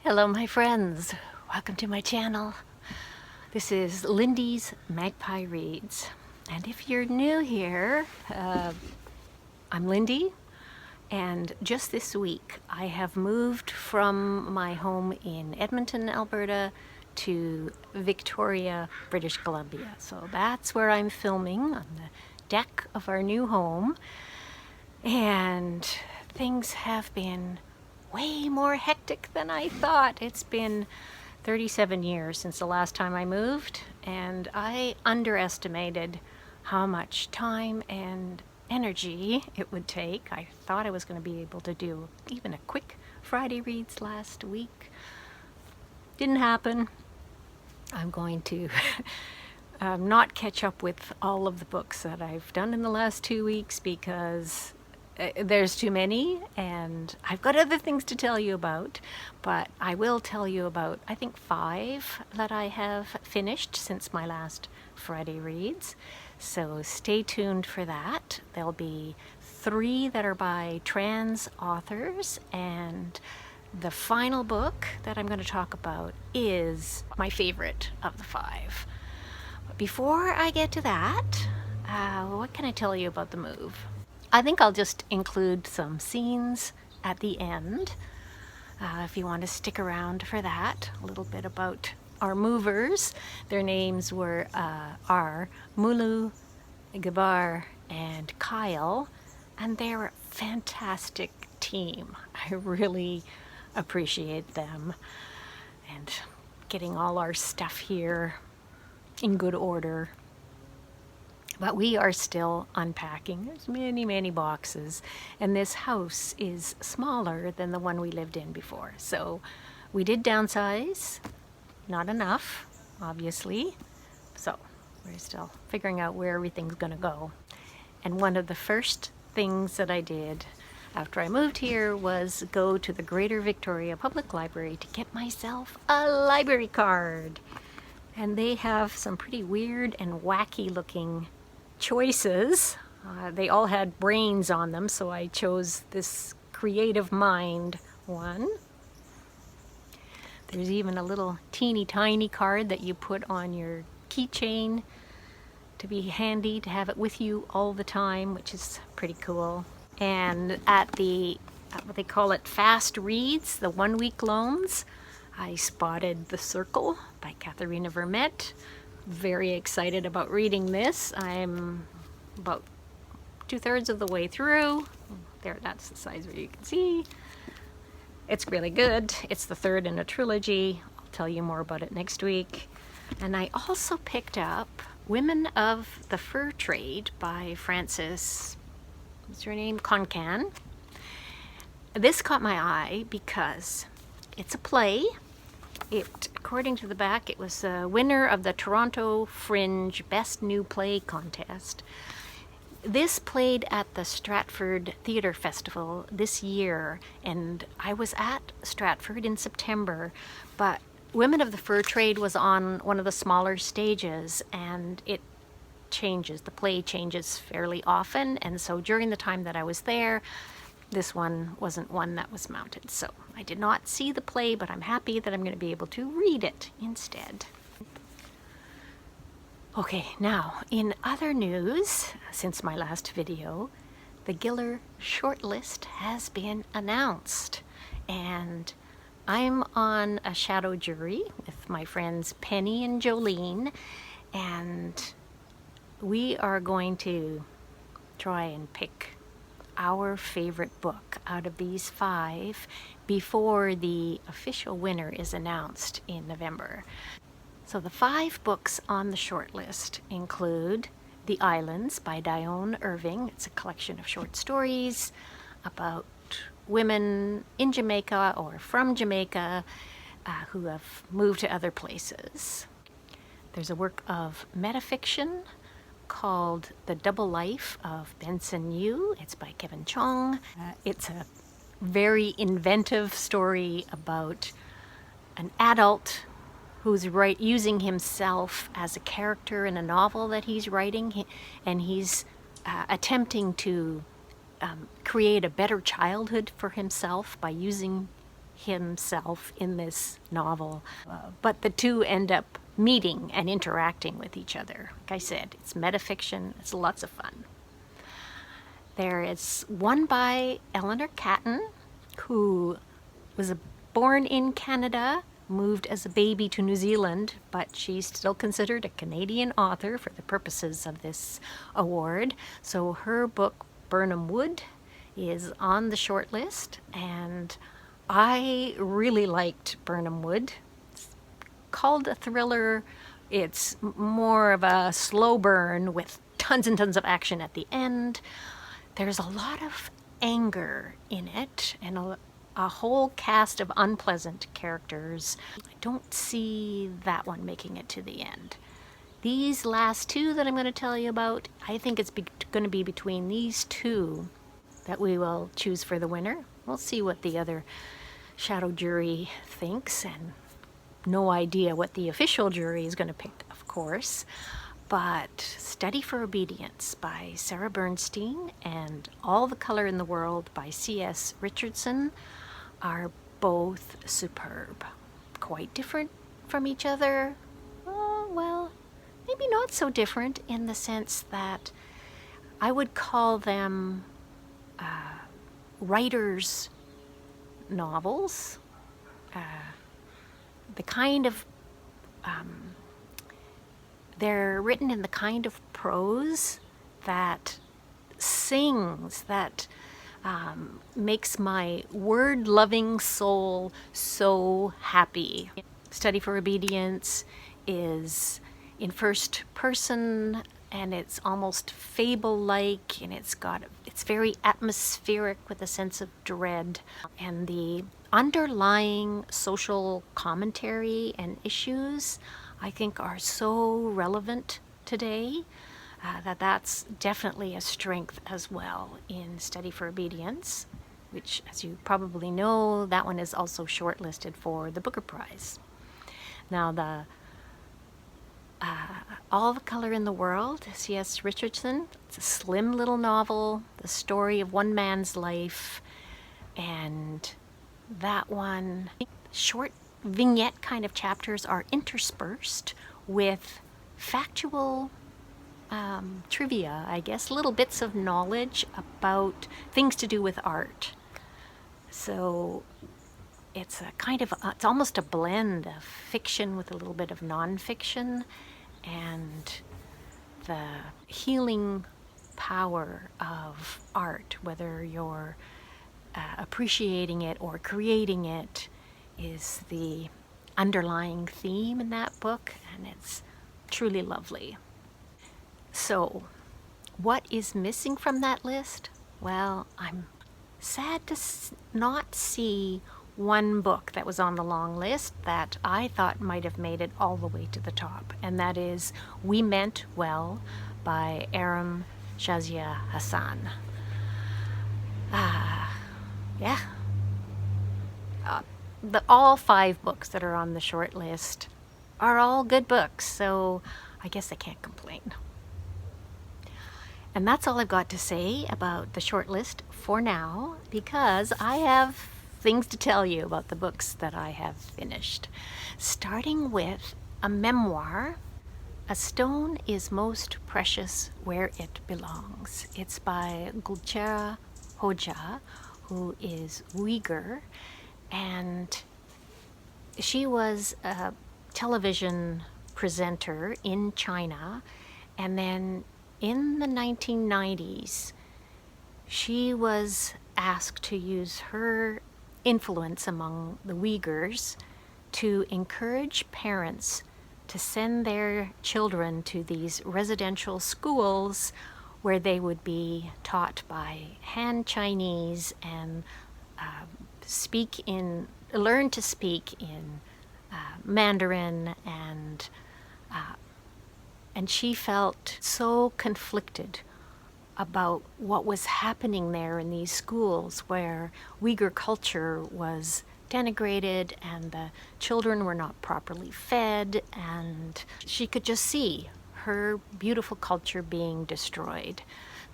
Hello my friends, welcome to my channel. This is Lindy's Magpie Reads, and if you're new here, I'm Lindy, and just this week I have moved from my home in Edmonton, Alberta to Victoria, British Columbia. So that's where I'm filming, on the deck of our new home, and things have been way more hectic than I thought. It's been 37 years since the last time I moved, and I underestimated how much time and energy it would take. I thought I was going to be able to do even a quick Friday reads last week. Didn't happen. I'm going to not catch up with all of the books that I've done in the last 2 weeks because there's too many, and I've got other things to tell you about, but I will tell you about, I think, 5 that I have finished since my last Friday reads. So stay tuned for that. There'll be 3 that are by trans authors, and the final book that I'm going to talk about is my favorite of the 5. But before I get to that, what can I tell you about the move? I think I'll just include some scenes at the end, if you want to stick around for that. A little bit about our movers. Their names are Mulu, Gabar, and Kyle, and they're a fantastic team. I really appreciate them, and getting all our stuff here in good order. But we are still unpacking. There's many boxes, and this house is smaller than the one we lived in before. So we did downsize, not enough, obviously. So we're still figuring out where everything's gonna go. And one of the first things that I did after I moved here was go to the Greater Victoria Public Library to get myself a library card. And they have some pretty weird and wacky looking choices. They all had brains on them, so I chose this creative mind one. There's even a little teeny tiny card that you put on your keychain to be handy to have it with you all the time, which is pretty cool. And at the what they call it, fast reads, the 1-week loans, I spotted The Circle by Katharina Vermette. Very excited about reading this. I'm about 2/3 of the way through. There, that's the size where you can see. It's really good. It's the 3rd in a trilogy. I'll tell you more about it next week. And I also picked up Women of the Fur Trade by Frances, what's her name? Concan. This caught my eye because it's a play. According to the back, it was a winner of the Toronto Fringe Best New Play contest. This played at the Stratford Theatre Festival this year, and I was at Stratford in September, but Women of the Fur Trade was on one of the smaller stages, and the play changes fairly often, and so during the time that I was there, this one wasn't one that was mounted. So I did not see the play, but I'm happy that I'm going to be able to read it instead. Okay, now in other news, since my last video, the Giller shortlist has been announced, and I'm on a shadow jury with my friends Penny and Jolene, and we are going to try and pick our favorite book out of these 5 before the official winner is announced in November. So the 5 books on the shortlist include The Islands by Dionne Irving. It's a collection of short stories about women in Jamaica or from Jamaica who have moved to other places. There's a work of metafiction called The Double Life of Benson Yu. It's by Kevin Chong. It's a very inventive story about an adult who's using himself as a character in a novel that he's writing, and he's attempting to create a better childhood for himself by using himself in this novel. But the two end up meeting and interacting with each other. Like I said, it's metafiction, it's lots of fun. There is one by Eleanor Catton, who was born in Canada, moved as a baby to New Zealand, but she's still considered a Canadian author for the purposes of this award. So her book, Birnam Wood, is on the short list, and I really liked Birnam Wood. It's called a thriller. It's more of a slow burn with tons and tons of action at the end. There's a lot of anger in it, and a whole cast of unpleasant characters. I don't see that one making it to the end. These last two that I'm going to tell you about, I think it's going to be between these two that we will choose for the winner. We'll see what the other shadow jury thinks, and no idea what the official jury is going to pick, of course. But Study for Obedience by Sarah Bernstein and All the Color in the World by C.S. Richardson are both superb. Quite different from each other. Well, maybe not so different in the sense that I would call them writers' novels. The kind of they're written in the kind of prose that sings, that makes my word-loving soul so happy. Study for Obedience is in first person, and it's almost fable-like, and it's very atmospheric with a sense of dread. And the underlying social commentary and issues, I think, are so relevant today that's definitely a strength as well in Study for Obedience, which, as you probably know, that one is also shortlisted for the Booker Prize. Now, the All the Color in the World, C.S. Richardson, it's a slim little novel, the story of one man's life, and that one, short vignette kind of chapters are interspersed with factual trivia, I guess, little bits of knowledge about things to do with art. So it's a kind of, it's almost a blend of fiction with a little bit of nonfiction, and the healing power of art, whether you're appreciating it or creating it, is the underlying theme in that book, and it's truly lovely. So, what is missing from that list? Well, I'm sad to not see one book that was on the long list that I thought might have made it all the way to the top, and that is We Meant Well by Erum, Shazia, Hasan. Yeah. All 5 books that are on the short list are all good books, so I guess I can't complain. And that's all I've got to say about the short list for now, because I have things to tell you about the books that I have finished. Starting with a memoir, A Stone is Most Precious Where It Belongs. It's by Gulchehra Hoja, who is Uyghur, and she was a television presenter in China, and then in the 1990s, she was asked to use her influence among the Uyghurs to encourage parents to send their children to these residential schools where they would be taught by Han Chinese and learn to speak in Mandarin, and she felt so conflicted about what was happening there in these schools where Uyghur culture was denigrated and the children were not properly fed, and she could just see her beautiful culture being destroyed.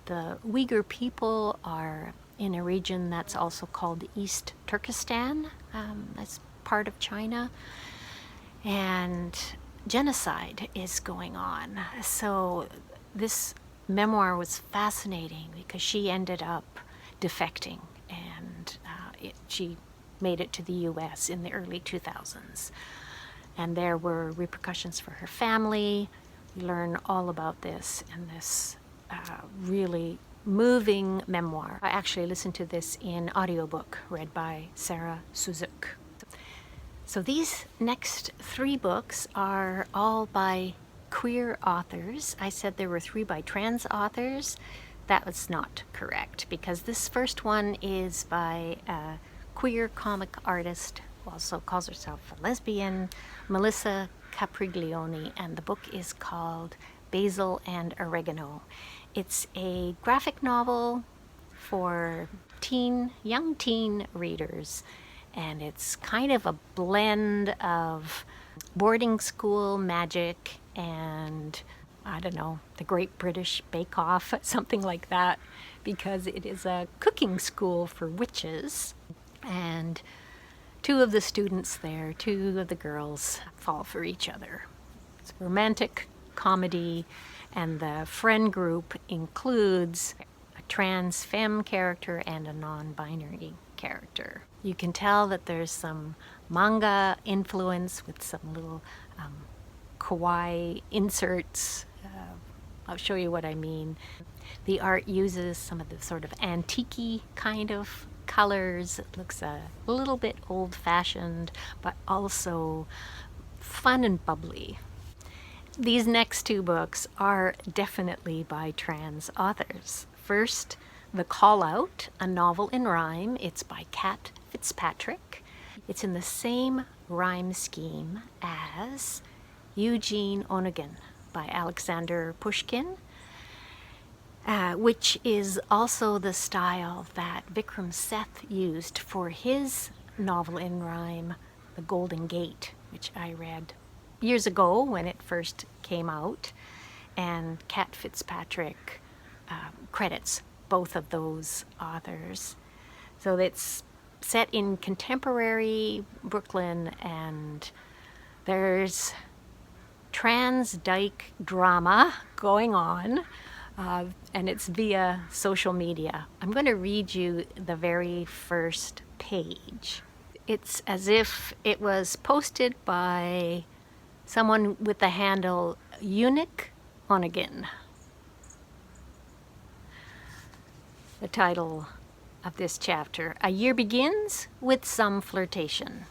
The Uyghur people are in a region that's also called East Turkestan. That's part of China. And genocide is going on. So this memoir was fascinating because she ended up defecting, and she made it to the US in the early 2000s. And there were repercussions for her family. We learn all about this in this really moving memoir. I actually listened to this in audiobook read by Sarah Suzuk. So these next 3 books are all by queer authors. I said there were 3 by trans authors. That was not correct, because this first one is by a queer comic artist who also calls herself a lesbian, Melissa Capriglione, and the book is called Basil and Oregano. It's a graphic novel for young teen readers, and it's kind of a blend of boarding school magic and, I don't know, the Great British Bake Off, something like that, because it is a cooking school for witches, and 2 of the students there, 2 of the girls, fall for each other. It's a romantic comedy, and the friend group includes a trans femme character and a non-binary character. You can tell that there's some manga influence with some little kawaii inserts. I'll show you what I mean. The art uses some of the sort of antique-y kind of colors. It looks a little bit old-fashioned, but also fun and bubbly. These next 2 books are definitely by trans authors. First, The Call Out, a novel in rhyme. It's by Kat Fitzpatrick. It's in the same rhyme scheme as Eugene Onegin by Alexander Pushkin, which is also the style that Vikram Seth used for his novel in rhyme, The Golden Gate, which I read years ago when it first came out, and Kat Fitzpatrick credits both of those authors. So it's set in contemporary Brooklyn, and there's trans dyke drama going on, and it's via social media. I'm going to read you the very first page. It's as if it was posted by someone with the handle Eunuch Onegin. The title of this chapter: A year begins with some flirtation.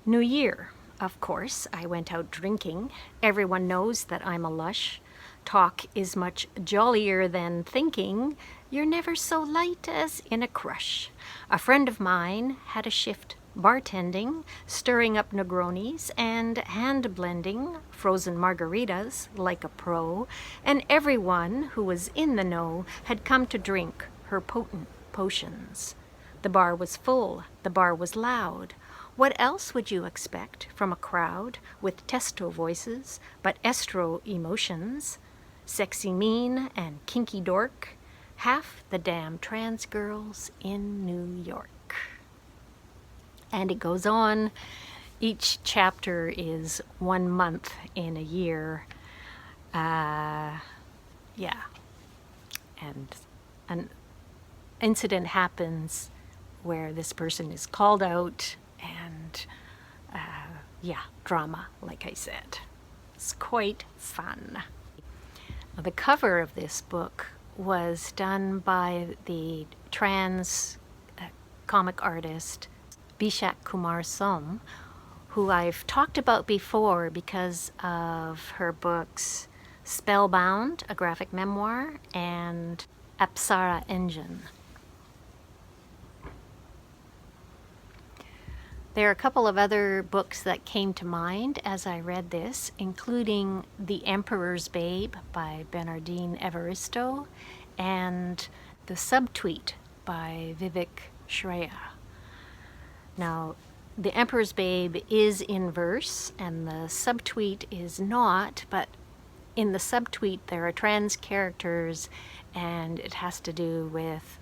New Year. Of course, I went out drinking. Everyone knows that I'm a lush. Talk is much jollier than thinking. You're never so light as in a crush. A friend of mine had a shift bartending, stirring up Negronis and hand-blending frozen margaritas like a pro, and everyone who was in the know had come to drink her potent potions. The bar was full, the bar was loud. What else would you expect from a crowd with testo voices but estro emotions? Sexy mean and kinky dork, half the damn trans girls in New York. And it goes on. Each chapter is 1 month in a year. Yeah. And an incident happens where this person is called out, and yeah, drama, like I said. It's quite fun. The cover of this book was done by the trans comic artist Bishakh Kumar, who I've talked about before because of her books Spellbound, a graphic memoir, and Apsara Engine. There are a couple of other books that came to mind as I read this, including The Emperor's Babe by Bernadine Evaristo and The Subtweet by Vivek Shraya. Now, The Emperor's Babe is in verse and the subtweet is not, but in the subtweet there are trans characters, and it has to do with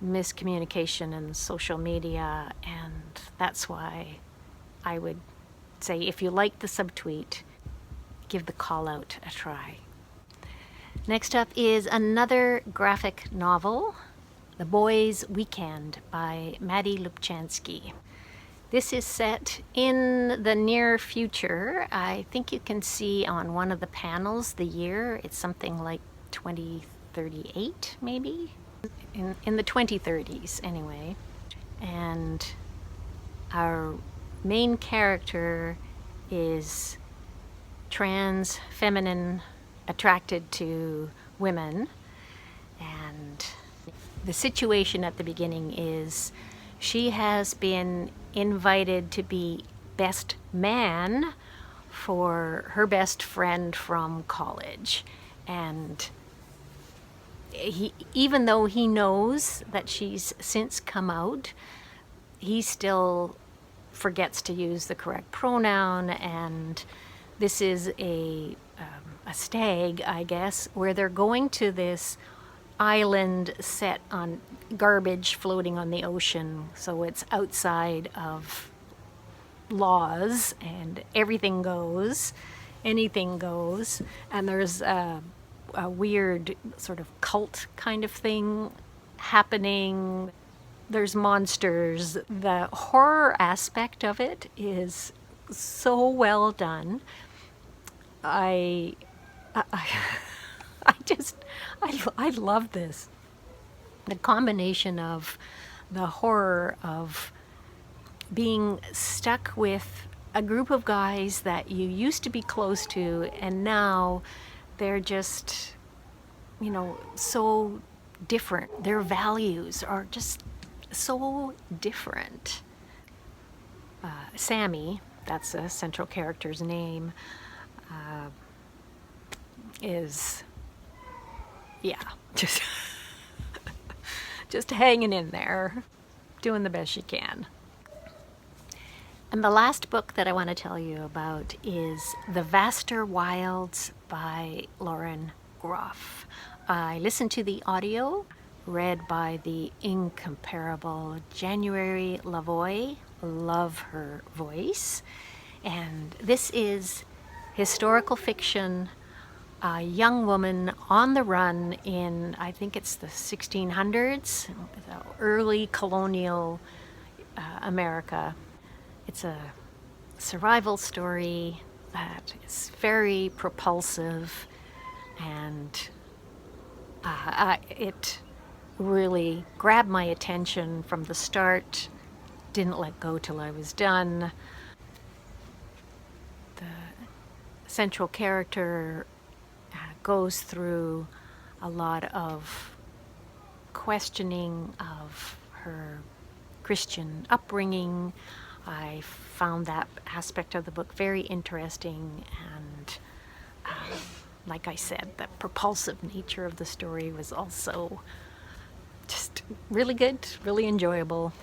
miscommunication in social media, and that's why I would say if you like the subtweet, give the call out a try. Next up is another graphic novel, The Boys' Weekend by Mattie Lubchansky. This is set in the near future. I think you can see on one of the panels the year. It's something like 2038, maybe? In the 2030s, anyway. And our main character is trans, feminine, attracted to women. And the situation at the beginning is she has been invited to be best man for her best friend from college. And even though he knows that she's since come out, he still forgets to use the correct pronoun. And this is a stag, I guess, where they're going to this island set on garbage floating on the ocean, so it's outside of laws and everything goes, anything goes, and there's a weird sort of cult kind of thing happening. There's monsters. The horror aspect of it is so well done. I love this. The combination of the horror of being stuck with a group of guys that you used to be close to, and now they're just, so different. Their values are just so different. Sammy, that's a central character's name, is, just just hanging in there, doing the best she can. And the last book that I want to tell you about is The Vaster Wilds by Lauren Groff. I listened to the audio, read by the incomparable January LaVoy. Love her voice. And this is historical fiction, a young woman on the run in, I think it's the 1600s, early colonial America. It's a survival story that is very propulsive, and it really grabbed my attention from the start. Didn't let go till I was done. The central character goes through a lot of questioning of her Christian upbringing. I found that aspect of the book very interesting, and like I said, the propulsive nature of the story was also just really good, really enjoyable.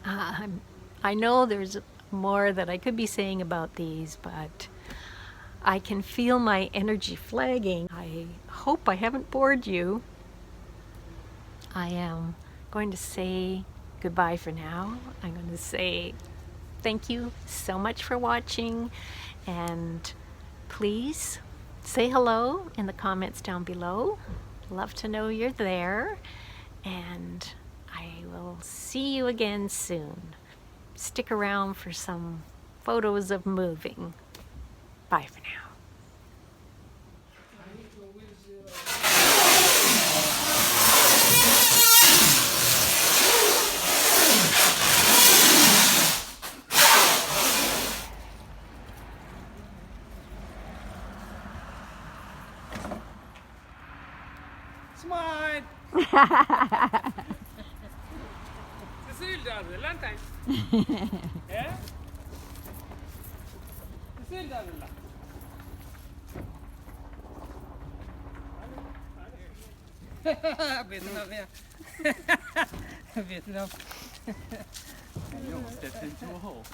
I know there's more that I could be saying about these, but I can feel my energy flagging. I hope I haven't bored you. I am going to say goodbye for now. I'm going to say thank you so much for watching, and please say hello in the comments down below. Love to know you're there, and I will see you again soon. Stick around for some photos of moving. Bye for now. Smile! Cecil long time. Yeah? Cecil Vietnam, yeah. Vietnam. You almost stepped into a hole.